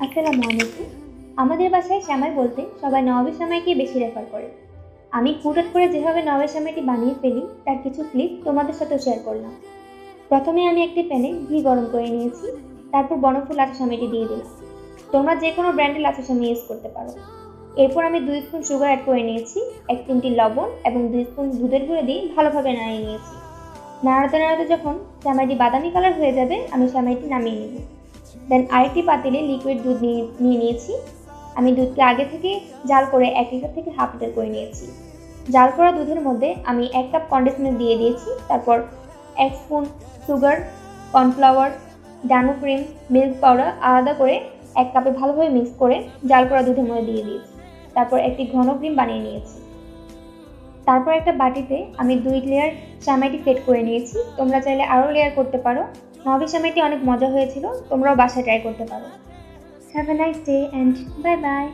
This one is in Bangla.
আসসালামু আলাইকুম। আমাদের বাসায় সেমাই বলতে সবাই নবাবী সেমাইকেই বেশি রেফার করে। আমি হুটহাট করে যেভাবে নবাবী সেমাইটি বানিয়ে ফেলি তার কিছু ক্লিপ তোমাদের সাথেও শেয়ার করলাম। প্রথমে আমি একটি প্যানে ঘি গরম করে নিয়েছি, তারপর বনফুল লাচ্ছা সেমাইটি দিয়ে দিলাম। তোমরা যে কোনো ব্র্যান্ডের লাচ্ছা সেমাই ইউজ করতে পারো। এরপর আমি 2 স্পুন সুগার অ্যাড করে নিয়েছি, 1 চিমটি লবণ এবং 2 স্পুন দুধের গুঁড়ো দিয়ে ভালোভাবে নাড়িয়ে নিয়েছি। নাড়াতে নাড়াতে যখন সেমাইটি বাদামি কালার হয়ে যাবে আমি সেমাইটি নামিয়ে নেব। দেন আরেকটি পাতিলে লিকুইড দুধ নিয়ে নিয়েছি। আমি দুধকে আগে থেকে জাল করে 1 লিটার থেকে হাফ লিটার করে নিয়েছি। জাল করা দুধের মধ্যে আমি 1 কাপ কনডেন্স মিল্ক দিয়ে দিয়েছি। তারপর 1 spoon sugar, cornflour, ডানো cream, milk powder আলাদা করে 1 কাপে ভালোভাবে মিক্স করে জাল করা দুধের মধ্যে দিয়ে দিয়েছি। তারপর একটি ঘন ক্রিম বানিয়ে নিয়েছি। তারপর একটা বাটিতে আমি 2 লেয়ার সেমাইটি সেট করে নিয়েছি। তোমরা চাইলে আরও লেয়ার করতে পারো। নবাবী সেমাইটি অনেক মজা হয়েছিল, তোমরাও বাসায় ট্রাই করতে পারো। Have a nice day and bye bye.